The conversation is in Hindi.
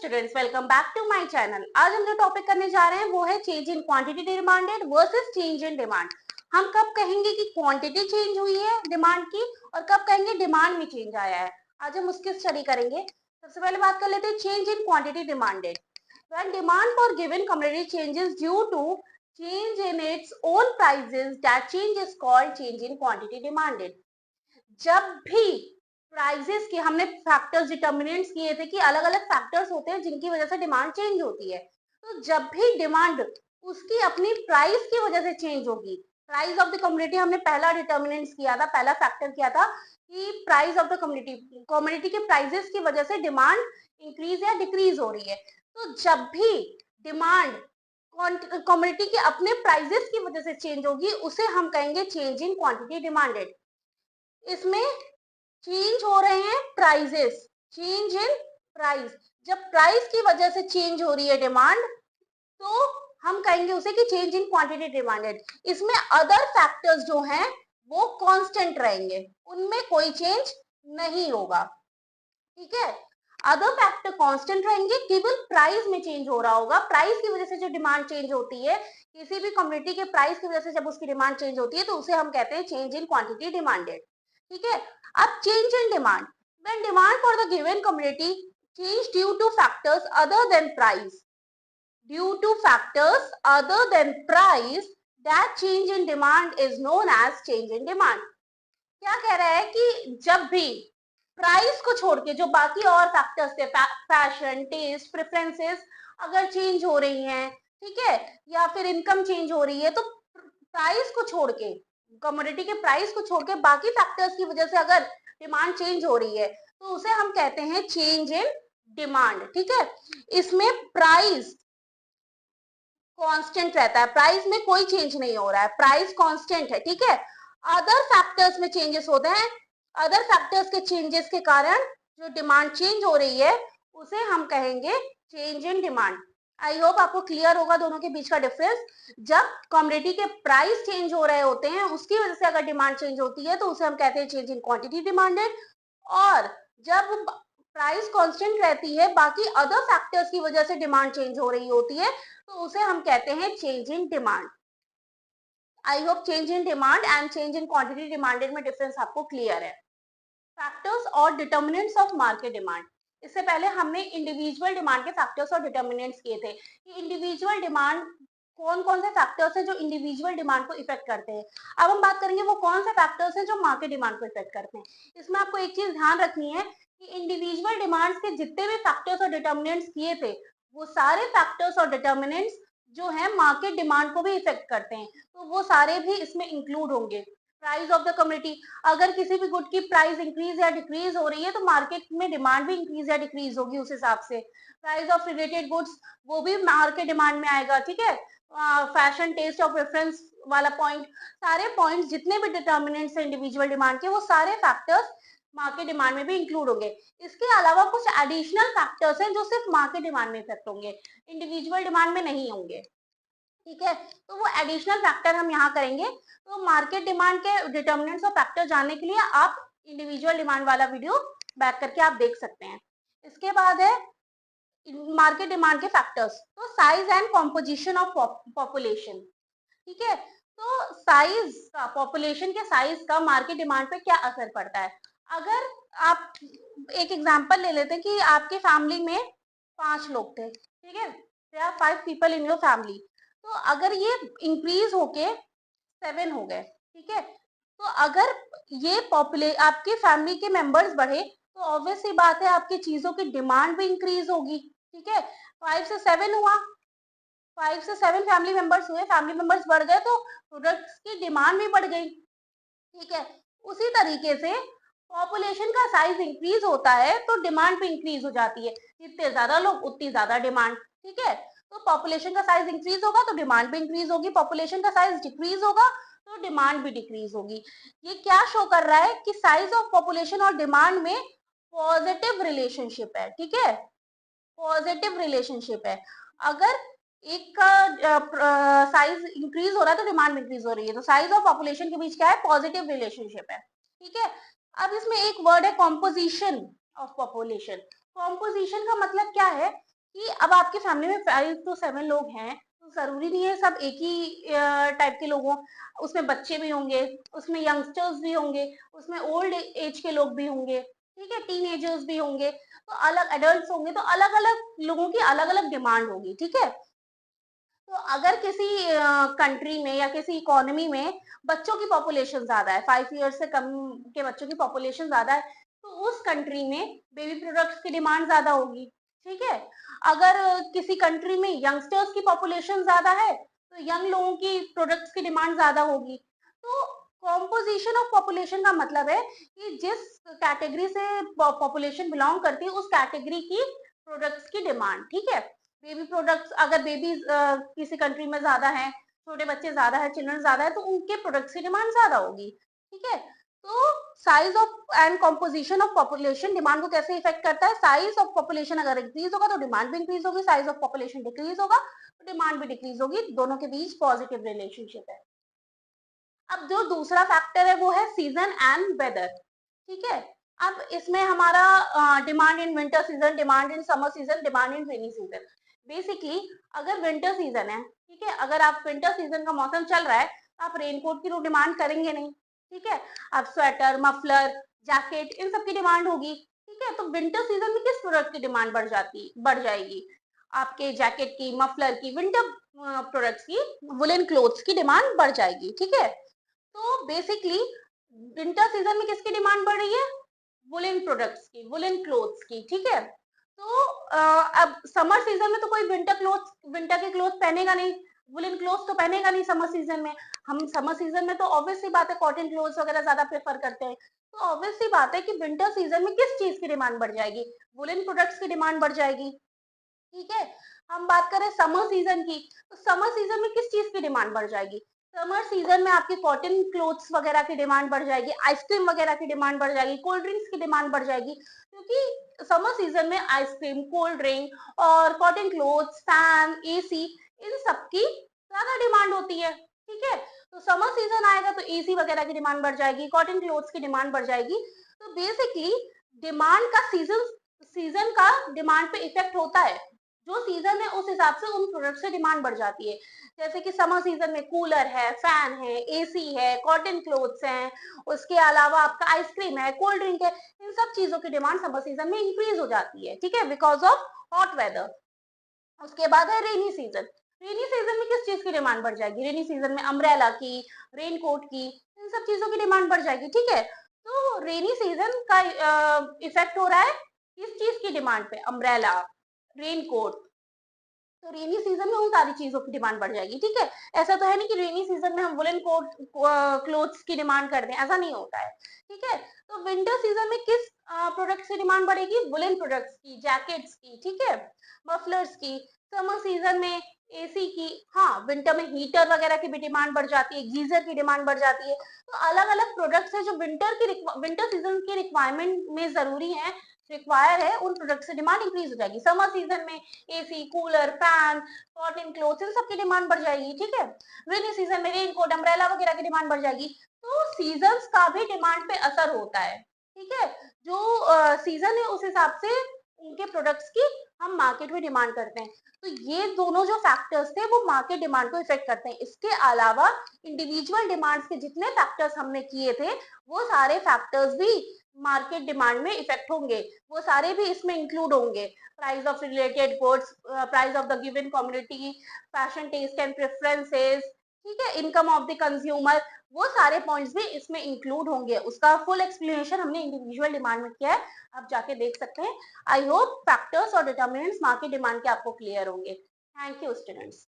Students, welcome back to my channel. आज हम जो टॉपिक करने जा रहे हैं वो है change in quantity demanded versus change in demand. हम कब कहेंगे कि क्वांटिटी चेंज हुई है डिमांड की और कब कहेंगे डिमांड में चेंज आया है। आज हम उसकी स्टडी करेंगे। सबसे पहले बात कर लेते हैं change in quantity demanded. When demand for given commodity changes due to change in its own prices, that change is called change in quantity demanded। जब भी प्राइजेस के हमने फैक्टर्स डिटर्मिनेंट्स किए थे कि अलग अलग फैक्टर्स होते हैं जिनकी वजह से डिमांड चेंज होती है, तो जब भी डिमांड उसकी अपनी प्राइस की वजह से चेंज होगी, प्राइस ऑफ द कम्युनिटी हमने पहला डिटर्मिनेंट्स किया था, पहला फैक्टर किया था कि price of the community, community के प्राइसेस की वजह से डिमांड इंक्रीज या डिक्रीज हो रही है। तो जब भी डिमांड कम्युनिटी के अपने प्राइसेस की वजह से चेंज होगी उसे हम कहेंगे चेंज इन क्वांटिटी डिमांडेड। इसमें चेंज हो रहे हैं प्राइजेस, चेंज इन प्राइस। जब प्राइस की वजह से चेंज हो रही है डिमांड तो हम कहेंगे उसे कि चेंज इन क्वांटिटी डिमांडेड। इसमें अदर फैक्टर्स जो हैं वो कांस्टेंट रहेंगे, उनमें कोई चेंज नहीं होगा। ठीक है, अदर फैक्टर कांस्टेंट रहेंगे, केवल प्राइस में चेंज हो रहा होगा। प्राइस की वजह से जो डिमांड चेंज होती है, किसी भी कम्युनिटी के प्राइस की वजह से जब उसकी डिमांड चेंज होती है तो उसे हम कहते हैं चेंज इन क्वांटिटी डिमांडेड। ठीक है, अब change in demand, when demand for the given community change due to factors other than price, due to factors other than price, that change in demand is known as change in demand. क्या कह रहा है कि जब भी प्राइस को छोड़ के जो बाकी और फैक्टर्स थे, फैशन, टेस्ट, प्रेफरेंसेस अगर चेंज हो रही हैं, ठीक है, या फिर इनकम चेंज हो रही है, तो प्राइस को छोड़ के, कमोडिटी के प्राइस को छोड़ के बाकी फैक्टर्स की वजह से अगर डिमांड चेंज हो रही है तो उसे हम कहते हैं चेंज इन डिमांड। ठीक है, इसमें प्राइस कांस्टेंट रहता है, प्राइस में कोई चेंज नहीं हो रहा है, प्राइस कांस्टेंट है। ठीक है, अदर फैक्टर्स में चेंजेस होते हैं, अदर फैक्टर्स के चेंजेस के कारण जो डिमांड चेंज हो रही है उसे हम कहेंगे change in demand. I hope आपको क्लियर होगा दोनों के बीच का डिफरेंस। जब कमोडिटी के प्राइस चेंज हो रहे होते हैं उसकी वजह से अगर डिमांड चेंज होती है तो उसे हम कहते हैं चेंज इन क्वांटिटी डिमांडेड, और जब प्राइस कांस्टेंट रहती है, बाकी अदर फैक्टर्स की वजह से डिमांड चेंज हो रही होती है, तो उसे हम कहते हैं change in demand. I hope change in demand and change in quantity demanded में डिफरेंस आपको क्लियर है। फैक्टर्स और डिटर्मिनेंट्स ऑफ मार्केट डिमांड। इससे पहले हमने इंडिविजुअल डिमांड के फैक्टर्स और डिटर्मिनेंट्स किए थे कि इंडिविजुअल डिमांड, कौन कौन से फैक्टर्स हैं जो इंडिविजुअल डिमांड को इफेक्ट करते हैं। अब हम बात करेंगे वो कौन से फैक्टर्स हैं जो मार्केट डिमांड को इफेक्ट करते हैं। इसमें आपको एक चीज ध्यान रखनी है कि इंडिविजुअल डिमांड्स के जितने भी फैक्टर्स और डिटर्मिनेंट्स किए थे वो सारे फैक्टर्स और डिटर्मिनेंट्स जो है मार्केट डिमांड को भी इफेक्ट करते हैं, तो वो सारे भी इसमें इंक्लूड होंगे। प्राइस ऑफ द कम्युनिटी, अगर किसी भी गुड की प्राइस इंक्रीज या डिक्रीज हो रही है तो मार्केट में डिमांड भी इंक्रीज या डिक्रीज होगी उस हिसाब से। प्राइस ऑफ रिलेटेड गुड्स वो भी मार्केट डिमांड में आएगा। ठीक है, फैशन, टेस्ट और प्रेफरेंस वाला पॉइंट, सारे पॉइंट्स जितने भी डिटर्मिनेंट्स हैं इंडिविजुअल डिमांड के वो सारे फैक्टर्स मार्केट डिमांड में भी इंक्लूड होंगे। इसके अलावा कुछ एडिशनल फैक्टर्स हैं जो सिर्फ मार्केट डिमांड में इफेक्ट होंगे, इंडिविजुअल डिमांड में नहीं होंगे। ठीक है, तो वो एडिशनल फैक्टर हम यहाँ करेंगे। तो मार्केट डिमांड के डिटर्मिनेंट्स और फैक्टर जानने के लिए आप इंडिविजुअल डिमांड वाला वीडियो बैक करके आप देख सकते हैं। इसके बाद है मार्केट डिमांड के फैक्टर्स, तो size and composition of population. ठीक है, तो साइज का, पॉपुलेशन के साइज का मार्केट डिमांड पे क्या असर पड़ता है। अगर आप एक एग्जांपल ले लेते हैं कि आपकी फैमिली में 5 लोग थे, ठीक है, there are 5 people in your family, तो अगर ये इंक्रीज होके 7 हो गए, ठीक है, तो अगर ये आपकी फैमिली के मेंबर्स बढ़े तो ऑब्वियस सी बात है आपकी चीजों की डिमांड भी इंक्रीज होगी। ठीक है, 5 से 7 हुआ, 5 से 7 फैमिली मेंबर्स हुए, फैमिली मेंबर्स बढ़ गए तो प्रोडक्ट्स की डिमांड भी बढ़ गई। ठीक है, उसी तरीके से पॉपुलेशन का साइज इंक्रीज होता है तो डिमांड भी इंक्रीज हो जाती है, जितने ज्यादा लोग उतनी ज्यादा डिमांड। ठीक है, तो पॉपुलेशन का साइज इंक्रीज होगा तो डिमांड भी इंक्रीज होगी, पॉपुलेशन का साइज डिक्रीज होगा तो डिमांड भी डिक्रीज होगी। ये क्या शो कर रहा है कि साइज ऑफ पॉपुलेशन और डिमांड में पॉजिटिव रिलेशनशिप है। ठीक है, पॉजिटिव रिलेशनशिप है। अगर एक का साइज इंक्रीज हो रहा है तो डिमांड इंक्रीज हो रही है, तो साइज और पॉपुलेशन के बीच क्या है, पॉजिटिव रिलेशनशिप है। ठीक है, अब इसमें एक वर्ड है कॉम्पोजिशन ऑफ पॉपुलेशन। कॉम्पोजिशन का मतलब क्या है कि अब आपकी फैमिली में 5 to 7 लोग हैं, तो ज़रूरी नहीं है सब एक ही टाइप के लोग हों, उसमें बच्चे भी होंगे, उसमें यंगस्टर्स भी होंगे, उसमें ओल्ड एज के लोग भी होंगे, ठीक है, टीनेजर्स भी होंगे, तो अलग एडल्ट्स होंगे, तो अलग-अलग लोगों की अलग-अलग डिमांड होगी, ठीक है? तो अगर किसी कंट्री में या किसी इकोनॉमी में बच्चों की पॉपुलेशन ज़्यादा है, 5 ईयर्स से कम के बच्चों की पॉपुलेशन ज़्यादा है, तो उस कंट्री में बेबी प्रोडक्ट्स की डिमांड ज़्यादा होगी, ठीक है? अगर किसी कंट्री में यंगस्टर्स की पॉपुलेशन ज़्यादा है, तो यंग लोगों की प्रोडक्ट्स की डिमांड ज़्यादा होगी। तो कॉम्पोजिशन ऑफ पॉपुलेशन का मतलब है कि जिस कैटेगरी से पॉपुलेशन बिलॉन्ग करती है, उस कैटेगरी की प्रोडक्ट्स की डिमांड, ठीक है? बेबी प्रोडक्ट्स अगर बेबीज किसी कंट्री में ज्यादा है, छोटे बच्चे ज्यादा है, चिल्ड्रन ज्यादा है, तो उनके प्रोडक्ट्स की डिमांड ज्यादा होगी, ठीक है? तो size of and composition of population demand को कैसे इफेक्ट करता है? साइज ऑफ पॉपुलेशन अगर इंक्रीज होगा तो डिमांड भी इंक्रीज होगी, साइज ऑफ पॉपुलेशन डिक्रीज होगा तो डिमांड भी डिक्रीज होगी, दोनों के बीच पॉजिटिव रिलेशनशिप है। अब जो दूसरा फैक्टर है वो है सीजन एंड वेदर, ठीक है? अब इसमें हमारा demand in winter season, demand in summer season, demand in rainy season. Basically अगर विंटर सीजन है, ठीक है, अगर आप विंटर सीजन का मौसम चल रहा है, तो आप रेनकोट की तो डिमांड करेंगे नहीं, ठीक है? आप स्वेटर, मफलर, जैकेट इन सब की डिमांड होगी, ठीक है? तो विंटर सीजन में किस प्रोडक्ट की डिमांड बढ़ जाएगी? आपके जैकेट की, मफलर की, विंटर प्रोडक्ट्स की, वुलन क्लोथ्स की डिमांड बढ़ जाएगी, ठीक है? तो बेसिकली विंटर सीजन में किसकी डिमांड बढ़ रही है? वुलन प्रोडक्ट्स की, वुलन क्लोथ्स की, ठीक है? तो अब समर सीजन में तो कोई विंटर के क्लोथ पहनेगा नहीं, वुलन क्लोथ्स तो पहनेगा नहीं समर सीजन में। हम समर सीजन में तो ऑब्वियस सी बात है कॉटन क्लोथ्स वगैरह ज्यादा प्रेफर करते हैं। तो ऑब्वियस सी बात है कि विंटर सीजन में किस चीज की डिमांड बढ़ जाएगी? वुलन प्रोडक्ट्स की डिमांड बढ़ जाएगी, ठीक है? हम बात करें समर सीजन की, तो समर सीजन में किस चीज की डिमांड बढ़ जाएगी? समर सीजन में आपकी कॉटन क्लोथ्स वगैरह की डिमांड बढ़ जाएगी, आइसक्रीम वगैरह की डिमांड बढ़ जाएगी, कोल्ड ड्रिंक्स की डिमांड बढ़ जाएगी, क्योंकि समर सीजन में आइसक्रीम, कोल्ड ड्रिंक और कॉटन क्लोथ्स, फैन, एसी इन सब की ज्यादा डिमांड होती है, ठीक है? तो समर सीजन आएगा तो एसी वगैरह की डिमांड बढ़ जाएगी, कॉटन क्लोथ्स की डिमांड बढ़ जाएगी। तो बेसिकली डिमांड का सीजन का डिमांड पे इफेक्ट होता है। जो सीजन है उस हिसाब से उन प्रोडक्ट से डिमांड बढ़ जाती है। जैसे कि समर सीजन में कूलर है, फैन है, एसी है, कॉटन क्लोथ्स हैं, उसके अलावा आपका आइसक्रीम है, कोल्ड ड्रिंक है, इन सब चीजों की डिमांड समर सीजन में इंक्रीज हो जाती है, ठीक है, बिकॉज ऑफ हॉट वेदर। उसके बाद है रेनी सीजन। रेनी सीजन में किस चीज की डिमांड बढ़ जाएगी? रेनी सीजन में अम्ब्रेला की, रेनकोट की, इन सब चीजों की डिमांड बढ़ जाएगी, ठीक है? तो रेनी सीजन का इफेक्ट हो रहा है किस चीज की डिमांड पे? Umbrella, raincoat. तो रेनी सीजन में उन सारी चीजों की डिमांड बढ़ जाएगी, ठीक है? ऐसा तो है नहीं कि रेनी सीजन में हम वुलन कोट क्लोथ्स की डिमांड कर दें, ऐसा नहीं होता है, ठीक है? तो विंटर सीजन में किस प्रोडक्ट्स की डिमांड बढ़ेगी? वुलन प्रोडक्ट्स की, जैकेट्स की, ठीक है, मफलर्स की। समर सीजन में एसी की, हाँ, विंटर में हीटर वगैरह की भी डिमांड बढ़ जाती है, गीजर की डिमांड बढ़ जाती है। तो अलग अलग प्रोडक्ट्स है जो विंटर सीजन की रिक्वायरमेंट में जरूरी है, रिक्वायर है, उन प्रोडक्ट्स की डिमांड इंक्रीज हो जाएगी। समर सीजन में AC, cooler, fan, cotton clothes in सब की डिमांड बढ़ जाएगी, ठीक है? रेनी सीजन में रेनकोट, अम्ब्रेला वगैरह की डिमांड बढ़ जाएगी। तो सीजन्स का भी डिमांड पे असर होता है, ठीक है? जो सीजन है उस हिसाब से उनके प्रोडक्ट्स की हम मार्केट में डिमांड करते हैं। तो ये दोनों जो फैक्टर्स थे वो मार्केट डिमांड को इफेक्ट करते हैं। इसके अलावा इंडिविजुअल डिमांड्स के जितने फैक्टर्स हमने किए थे वो सारे फैक्टर्स भी मार्केट डिमांड में इफेक्ट होंगे, वो सारे भी इसमें इंक्लूड होंगे। Price of related goods, price of the given community, fashion taste and preferences, ठीक है, इनकम ऑफ द कंज्यूमर, वो सारे पॉइंट्स भी इसमें इंक्लूड होंगे। उसका फुल एक्सप्लेनेशन हमने इंडिविजुअल डिमांड में किया है, आप जाके देख सकते हैं। आई होप फैक्टर्स और डिटर्मिनेंट्स मार्केट डिमांड के आपको क्लियर होंगे। Thank you students.